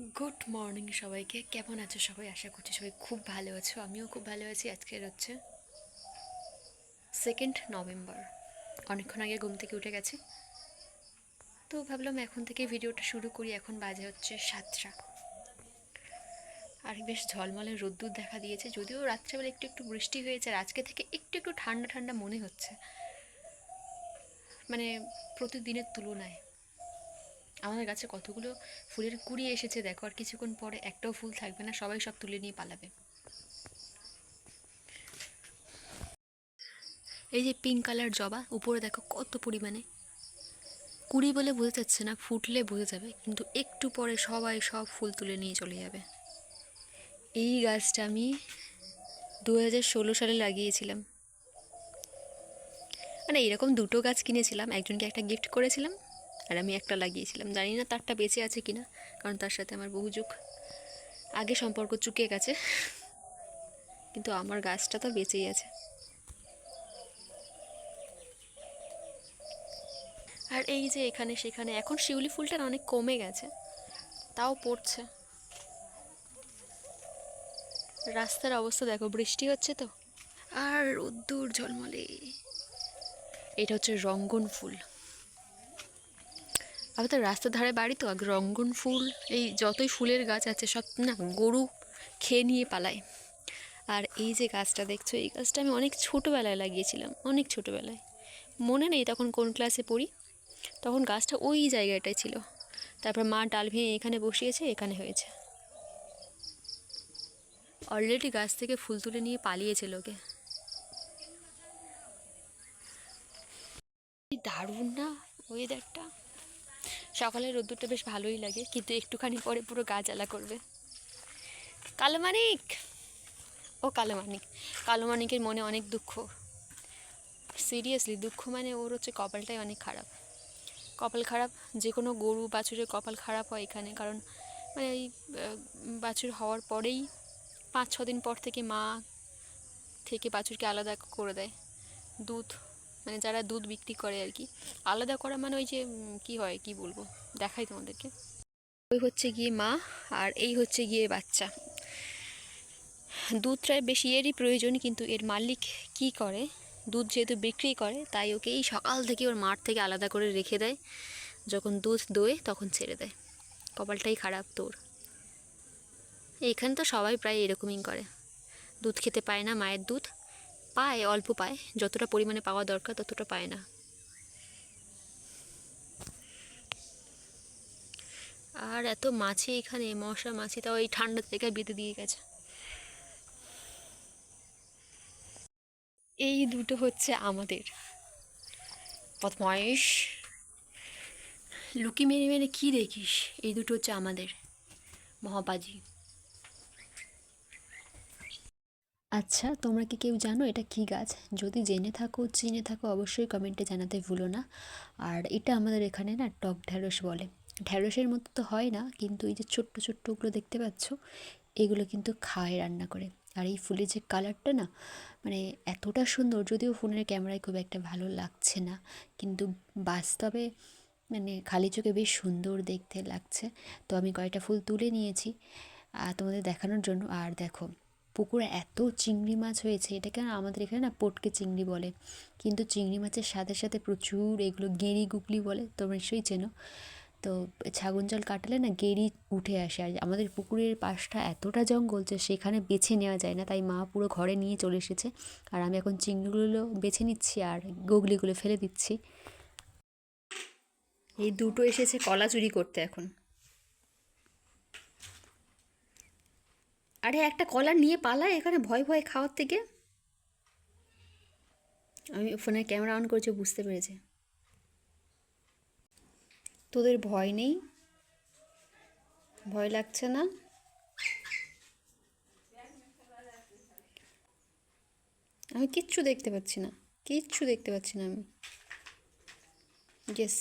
Good morning সবাইকে। কেমন আছো সবাই? আশা করছি সবাই খুব ভালো আছো। আমিও খুব ভালো আছি। আজকের হচ্ছে 2 নভেম্বর। অনেকক্ষণ আগে ঘুম থেকে উঠে গেছি, তো ভাবলাম এখন থেকে ভিডিওটা শুরু করি। এখন বাজে হচ্ছে 7টা, আর বেশ ঝলমলে রোদ্দুর দেখা দিয়েছে। যদিও রাত্রেবেলা একটু একটু বৃষ্টি হয়েছে, আর আজকে থেকে একটু একটু ঠান্ডা ঠান্ডা মনে হচ্ছে, মানে প্রতিদিনের তুলনায়। আমাদের গাছে কতগুলো ফুলের কুড়ি এসেছে দেখো, আর কিছুক্ষণ পরে একটাও ফুল থাকবে না, সবাই সব তুলে নিয়ে পালাবে। এই যে পিঙ্ক কালার জবা, উপরে দেখো কত পরিমাণে কুড়ি, বলে বোঝা যাচ্ছে না, ফুটলে বোঝা যাবে, কিন্তু একটু পরে সবাই সব ফুল তুলে নিয়ে চলে যাবে। এই গাছটা আমি 2016 সালে লাগিয়েছিলাম। মানে এরকম দুটো গাছ কিনেছিলাম, একজনকে একটা গিফট করেছিলাম, আর আমি একটা লাগিয়েছিলাম। জানি না তারটা বেঁচে আছে কিনা, কারণ তার সাথে আমার বহু যুগ আগে সম্পর্ক চুকে গেছে, কিন্তু আমার গাছটা তো বেঁচেই আছে। আর এই যে এখানে সেখানে এখন শিউলি ফুলটা অনেক কমে গেছে, তাও পড়ছে। রাস্তার অবস্থা দেখো, বৃষ্টি হচ্ছে তো, আর রোদ্দুর ঝলমলে। এটা হচ্ছে রঙ্গন ফুল। আমাদের রাস্তার ধারে বাড়ি তো, রঙ্গন ফুল, এই যতই ফুলের গাছ আছে সব না গরু খেয়ে নিয়ে পালায়। আর এই যে গাছটা দেখছো, এই গাছটা আমি অনেক ছোটোবেলায় লাগিয়েছিলাম, অনেক ছোটোবেলায়। মনে নেই তখন কোন ক্লাসে পড়ি, তখন গাছটা ওই জায়গাটায় ছিল। তারপর মা ডাল ভেঙে এখানে বসিয়েছে, এখানে হয়েছে। অলরেডি গাছ থেকে ফুল তুলে নিয়ে পালিয়েছে লোকে। দারুণ না ওয়েদারটা? সকালের রোদ্দুরটা বেশ ভালোই লাগে, কিন্তু একটুখানি পরে পুরো গা জ্বালা করবে। কালো মানিক, ও কালো মানিক, কালো মানিকের মনে অনেক দুঃখ। সিরিয়াসলি দুঃখ, মানে ওর হচ্ছে কপালটাই অনেক খারাপ। কপাল খারাপ, যে কোনো গরু বাছুরের কপাল খারাপ হয় এখানে, কারণ মানে এই বাছুর হওয়ার পরেই 5-6 দিন পর থেকে মা থেকে বাছুরকে আলাদা করে দেয়। দুধ, মানে যারা দুধ বিক্রি করে আর কি, আলাদা করা মানে ওই যে কি হয় কি বলবো, দেখাই তোমাদেরকে। ওই হচ্ছে গিয়ে মা, আর এই হচ্ছে গিয়ে বাচ্চা। দুধটার বেশি এরই প্রয়োজন, কিন্তু এর মালিক কি করে, দুধ যেহেতু বিক্রি করে তাই ওকে এই সকাল থেকে ওর মাঠ থেকে আলাদা করে রেখে দেয়, যখন দুধ দোয় তখন ছেড়ে দেয়। কপালটাই খারাপ তোর। এখানে তো সবাই প্রায় এরকমই করে, দুধ খেতে পায় না, মায়ের দুধ পায় অল্প পায়, যতটা পরিমাণে পাওয়া দরকার ততটা পায় না। আর এত মাছি এখানে, মশা মাছি, তাও এই ঠান্ডা থেকে বেঁধে দিয়ে গেছে। এই দুটো হচ্ছে আমাদের বদমাইশ। লুকি মেরে মেরে কী দেখিস? এই দুটো হচ্ছে আমাদের মহাবাজি। আচ্ছা, তোমরা কি কেউ জানো এটা কি গাছ? যদি জেনে থাকো চিনে থাকো অবশ্যই কমেন্টে জানাতে ভুলো না। আর এটা আমাদের এখানে না টক ঢ্যাঁড়স বলে। ঢ্যাঁড়সের মতো তো হয় না, কিন্তু এই যে ছোট্ট ছোট্টগুলো দেখতে পাচ্ছ, এগুলো কিন্তু খায় রান্না করে। আর এই ফুলের যে কালারটা না, মানে এতটা সুন্দর, যদিও ফোনের ক্যামেরায় খুব একটা ভালো লাগছে না, কিন্তু বাস্তবে মানে খালি চোখে বেশ সুন্দর দেখতে লাগছে। তো আমি কয়েকটা ফুল তুলে নিয়েছি তোমাদের দেখানোর জন্য। আর দেখো, পুকুরে এত চিংড়ি মাছ হয়েছে, এটাকে আমাদের এখানে না পটকে চিংড়ি বলে, কিন্তু চিংড়ি মাছের সাথে সাথে প্রচুর এগুলো গেঁড়ি গুগলি বলে, তোমরা নিশ্চয়ই চেনো। তো ছাগল জল কাটালে না গেঁড়ি উঠে আসে, আর আমাদের পুকুরের পাশটা এতটা জঙ্গল যে সেখানে বেছে নেওয়া যায় না, তাই মা পুরো ঘরে নিয়ে চলে এসেছে। আর আমি এখন চিংড়িগুলো বেছে নিচ্ছি আর গুগলিগুলো ফেলে দিচ্ছি। এই দুটো এসেছে কলা চুরি করতে এখন। আরে একটা কলা নিয়ে পালায় এখানে ভয় ভয় খাওয়ার থেকে। আমি ফোনের ক্যামেরা অন করছি, বুঝতে পেরেছে। তোদের ভয় নেই? ভয় লাগছে না? আমি কিচ্ছু দেখতে পাচ্ছি না, কিচ্ছু দেখতে পাচ্ছি না আমি। ইয়েস।